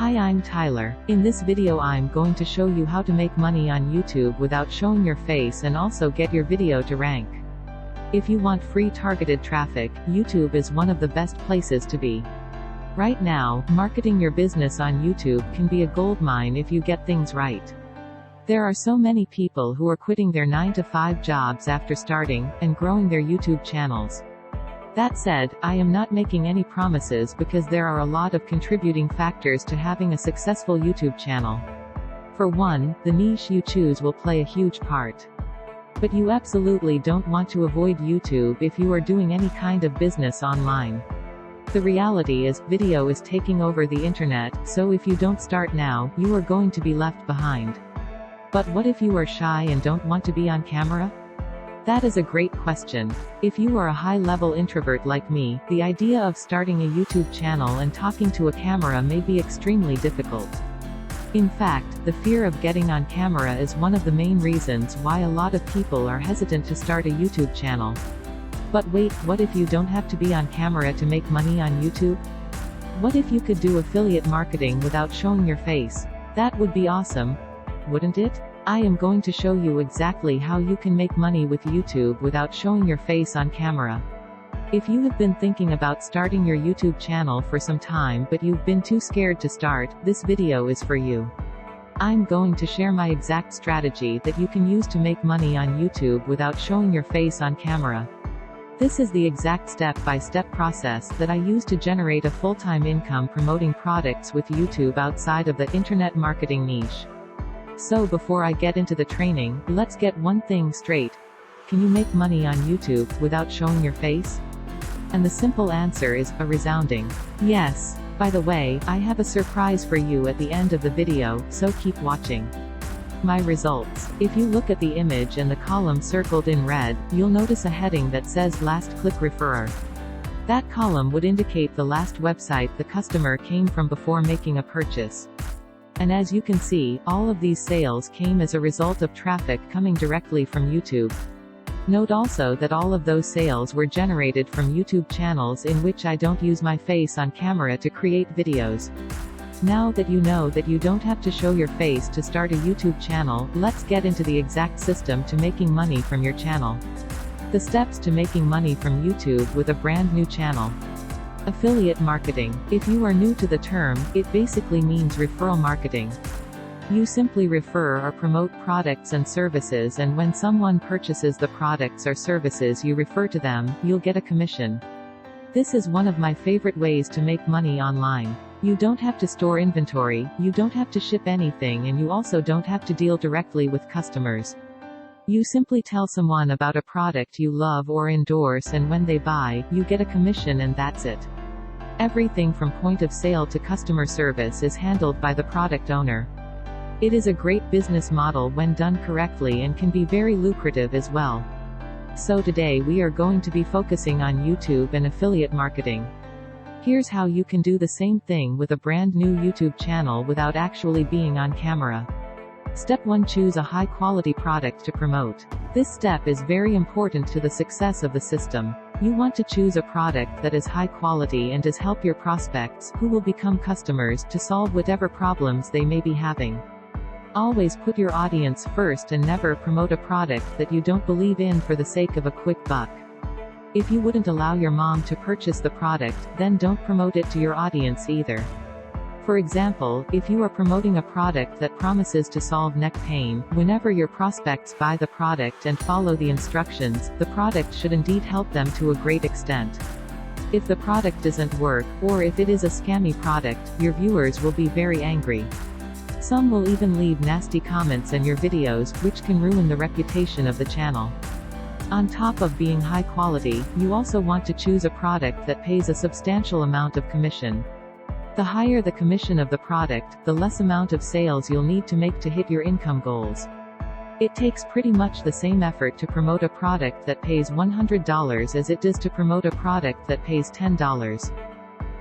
Hi, I'm Tyler. In this video I'm going to show you how to make money on YouTube without showing your face and also get your video to rank. If you want free targeted traffic, YouTube is one of the best places to be. Right now, marketing your business on YouTube can be a goldmine if you get things right. There are so many people who are quitting their 9-to-5 jobs after starting and growing their YouTube channels. That said, I am not making any promises because there are a lot of contributing factors to having a successful YouTube channel. For one, the niche you choose will play a huge part. But you absolutely don't want to avoid YouTube if you are doing any kind of business online. The reality is, video is taking over the internet, so if you don't start now, you are going to be left behind. But what if you are shy and don't want to be on camera? That is a great question. If you are a high-level introvert like me, the idea of starting a YouTube channel and talking to a camera may be extremely difficult. In fact, the fear of getting on camera is one of the main reasons why a lot of people are hesitant to start a YouTube channel. But wait, what if you don't have to be on camera to make money on YouTube? What if you could do affiliate marketing without showing your face? That would be awesome, wouldn't it? I am going to show you exactly how you can make money with YouTube without showing your face on camera. If you have been thinking about starting your YouTube channel for some time but you've been too scared to start, this video is for you. I'm going to share my exact strategy that you can use to make money on YouTube without showing your face on camera. This is the exact step-by-step process that I use to generate a full-time income promoting products with YouTube outside of the internet marketing niche. So before I get into the training, let's get one thing straight. Can you make money on YouTube without showing your face? And the simple answer is a resounding yes. By the way, I have a surprise for you at the end of the video, so keep watching. My results. If you look at the image and the column circled in red, you'll notice a heading that says Last Click Referrer. That column would indicate the last website the customer came from before making a purchase. And as you can see, all of these sales came as a result of traffic coming directly from YouTube. Note also that all of those sales were generated from YouTube channels in which I don't use my face on camera to create videos. Now that you know that you don't have to show your face to start a YouTube channel, let's get into the exact system to making money from your channel. The steps to making money from YouTube with a brand new channel. Affiliate marketing. If you are new to the term, it basically means referral marketing. You simply refer or promote products and services, and when someone purchases the products or services you refer to them, you'll get a commission. This is one of my favorite ways to make money online. You don't have to store inventory, you don't have to ship anything, and you also don't have to deal directly with customers. You simply tell someone about a product you love or endorse, and when they buy, you get a commission, and that's it. Everything from point of sale to customer service is handled by the product owner. It is a great business model when done correctly and can be very lucrative as well. So today we are going to be focusing on YouTube and affiliate marketing. Here's how you can do the same thing with a brand new YouTube channel without actually being on camera. Step 1. Choose a high-quality product to promote. This step is very important to the success of the system. You want to choose a product that is high quality and does help your prospects, who will become customers, to solve whatever problems they may be having. Always put your audience first and never promote a product that you don't believe in for the sake of a quick buck. If you wouldn't allow your mom to purchase the product, then don't promote it to your audience either. For example, if you are promoting a product that promises to solve neck pain, whenever your prospects buy the product and follow the instructions, the product should indeed help them to a great extent. If the product doesn't work, or if it is a scammy product, your viewers will be very angry. Some will even leave nasty comments in your videos, which can ruin the reputation of the channel. On top of being high quality, you also want to choose a product that pays a substantial amount of commission. The higher the commission of the product, the less amount of sales you'll need to make to hit your income goals. It takes pretty much the same effort to promote a product that pays $100 as it does to promote a product that pays $10.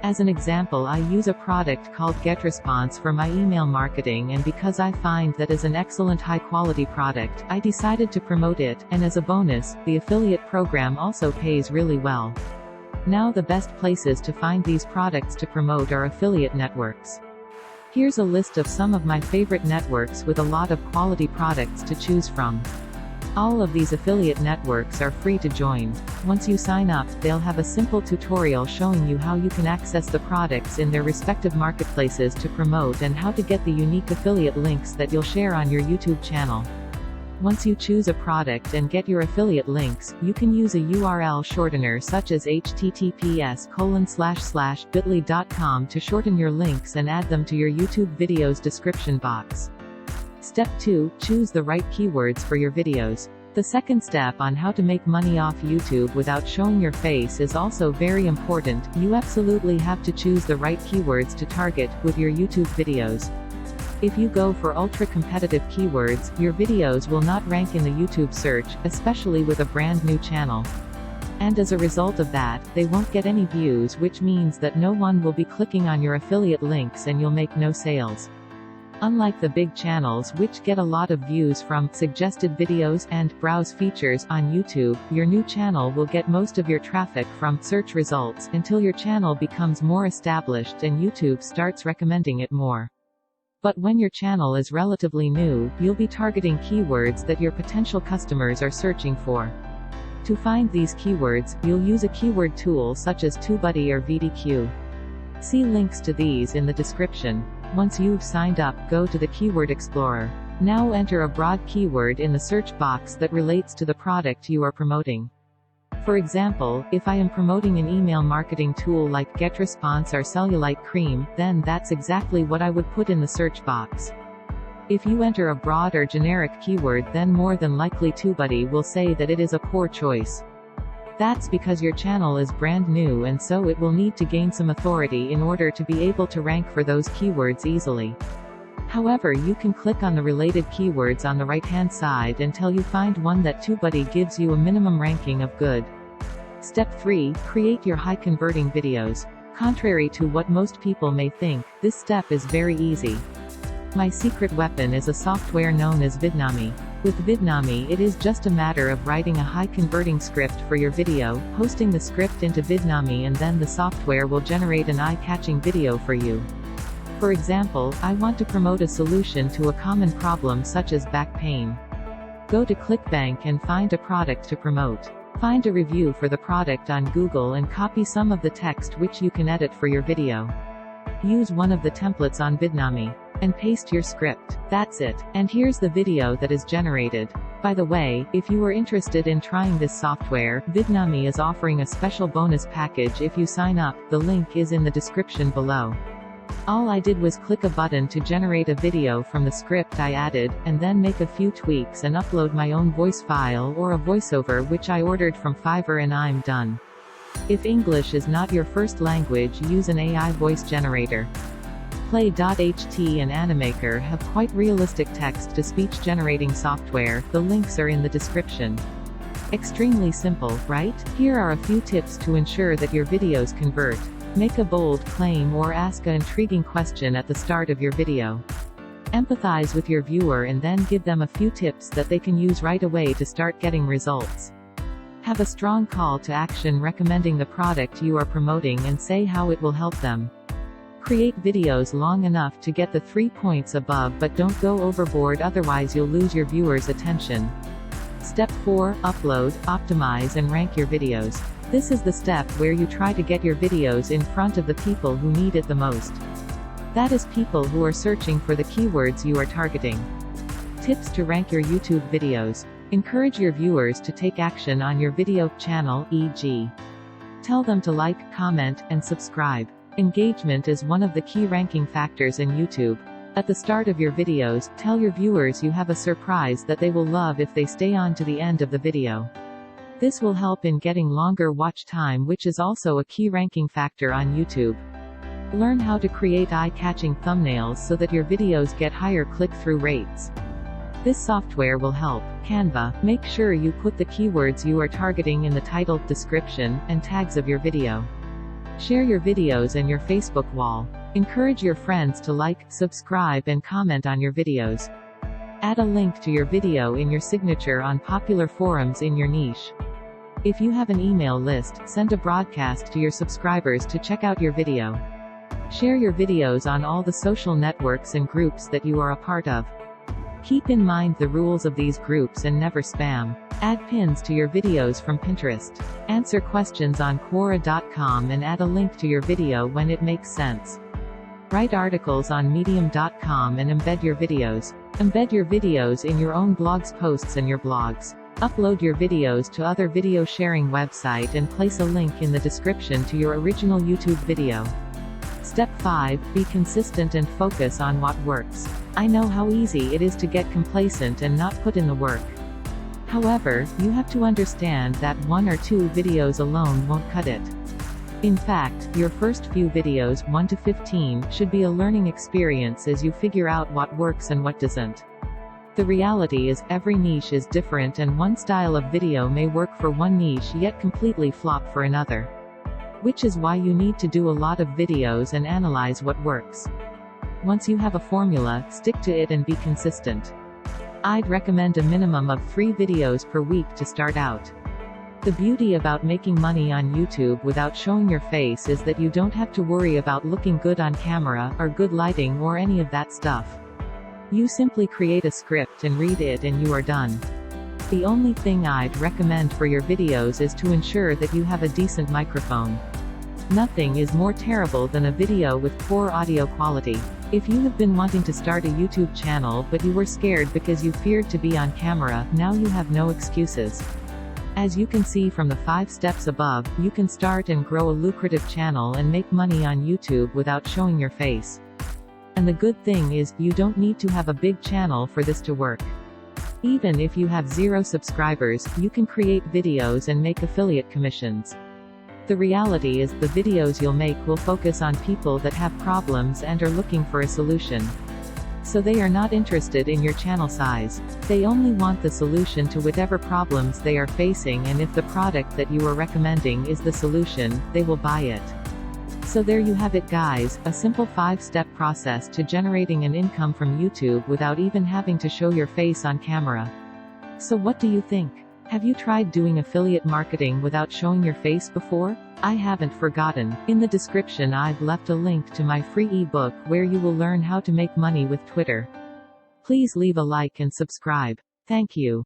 As an example, I use a product called GetResponse for my email marketing, and because I find that is an excellent high-quality product, I decided to promote it, and as a bonus, the affiliate program also pays really well. Now the best places to find these products to promote are affiliate networks. Here's a list of some of my favorite networks with a lot of quality products to choose from. All of these affiliate networks are free to join. Once you sign up, they'll have a simple tutorial showing you how you can access the products in their respective marketplaces to promote and how to get the unique affiliate links that you'll share on your YouTube channel. Once you choose a product and get your affiliate links, you can use a URL shortener such as https://bit.ly.com to shorten your links and add them to your YouTube video's description box. Step 2. Choose the right keywords for your videos. The second step on how to make money off YouTube without showing your face is also very important. You absolutely have to choose the right keywords to target with your YouTube videos. If you go for ultra-competitive keywords, your videos will not rank in the YouTube search, especially with a brand new channel. And as a result of that, they won't get any views, which means that no one will be clicking on your affiliate links and you'll make no sales. Unlike the big channels which get a lot of views from suggested videos and browse features on YouTube, your new channel will get most of your traffic from search results until your channel becomes more established and YouTube starts recommending it more. But when your channel is relatively new, you'll be targeting keywords that your potential customers are searching for. To find these keywords, you'll use a keyword tool such as TubeBuddy or VDQ. See links to these in the description. Once you've signed up, go to the Keyword Explorer. Now enter a broad keyword in the search box that relates to the product you are promoting. For example, if I am promoting an email marketing tool like GetResponse or Cellulite Cream, then that's exactly what I would put in the search box. If you enter a broad or generic keyword, then more than likely TubeBuddy will say that it is a poor choice. That's because your channel is brand new and so it will need to gain some authority in order to be able to rank for those keywords easily. However, you can click on the related keywords on the right-hand side until you find one that TubeBuddy gives you a minimum ranking of good. Step 3. Create your high-converting videos. Contrary to what most people may think, this step is very easy. My secret weapon is a software known as Vidnami. With Vidnami, it is just a matter of writing a high-converting script for your video, posting the script into Vidnami, and then the software will generate an eye-catching video for you. For example, I want to promote a solution to a common problem such as back pain. Go to ClickBank and find a product to promote. Find a review for the product on Google and copy some of the text which you can edit for your video. Use one of the templates on Vidnami and paste your script. That's it. And here's the video that is generated. By the way, if you are interested in trying this software, Vidnami is offering a special bonus package if you sign up. The link is in the description below. All I did was click a button to generate a video from the script I added, and then make a few tweaks and upload my own voice file or a voiceover which I ordered from Fiverr, and I'm done. If English is not your first language, use an AI voice generator. Play.ht and Animaker have quite realistic text-to-speech generating software. The links are in the description. Extremely simple, right? Here are a few tips to ensure that your videos convert. Make a bold claim or ask an intriguing question at the start of your video. Empathize with your viewer and then give them a few tips that they can use right away to start getting results. Have a strong call to action recommending the product you are promoting and say how it will help them. Create videos long enough to get the 3 points above, but don't go overboard, otherwise you'll lose your viewers' attention. Step 4. Upload, optimize and rank your videos. This is the step where you try to get your videos in front of the people who need it the most. That is, people who are searching for the keywords you are targeting. Tips to rank your YouTube videos. Encourage your viewers to take action on your video channel, e.g. tell them to like, comment, and subscribe. Engagement is one of the key ranking factors in YouTube. At the start of your videos, tell your viewers you have a surprise that they will love if they stay on to the end of the video. This will help in getting longer watch time, which is also a key ranking factor on YouTube. Learn how to create eye-catching thumbnails so that your videos get higher click-through rates. This software will help. Canva. Make sure you put the keywords you are targeting in the title, description, and tags of your video. Share your videos and your Facebook wall. Encourage your friends to like, subscribe and comment on your videos. Add a link to your video in your signature on popular forums in your niche. If you have an email list, send a broadcast to your subscribers to check out your video. Share your videos on all the social networks and groups that you are a part of. Keep in mind the rules of these groups and never spam. Add pins to your videos from Pinterest. Answer questions on Quora.com and add a link to your video when it makes sense. Write articles on Medium.com and embed your videos. Embed your videos in your own blog's posts and your blogs. Upload your videos to other video sharing website and place a link in the description to your original YouTube video. Step 5. Be consistent and focus on what works. I know how easy it is to get complacent and not put in the work. However, you have to understand that 1 or 2 videos alone won't cut it. In fact, your first few videos, 1 to 15, should be a learning experience as you figure out what works and what doesn't. The reality is, every niche is different and one style of video may work for one niche yet completely flop for another. Which is why you need to do a lot of videos and analyze what works. Once you have a formula, stick to it and be consistent. I'd recommend a minimum of 3 videos per week to start out. The beauty about making money on YouTube without showing your face is that you don't have to worry about looking good on camera, or good lighting or any of that stuff. You simply create a script and read it and you are done. The only thing I'd recommend for your videos is to ensure that you have a decent microphone. Nothing is more terrible than a video with poor audio quality. If you have been wanting to start a YouTube channel but you were scared because you feared to be on camera, now you have no excuses. As you can see from the 5 steps above, you can start and grow a lucrative channel and make money on YouTube without showing your face. And the good thing is, you don't need to have a big channel for this to work. Even if you have 0 subscribers, you can create videos and make affiliate commissions. The reality is, the videos you'll make will focus on people that have problems and are looking for a solution. So they are not interested in your channel size. They only want the solution to whatever problems they are facing, and if the product that you are recommending is the solution, they will buy it. So there you have it guys, a simple 5-step process to generating an income from YouTube without even having to show your face on camera. So what do you think? Have you tried doing affiliate marketing without showing your face before? I haven't forgotten. In the description I've left a link to my free ebook where you will learn how to make money with Twitter. Please leave a like and subscribe. Thank you.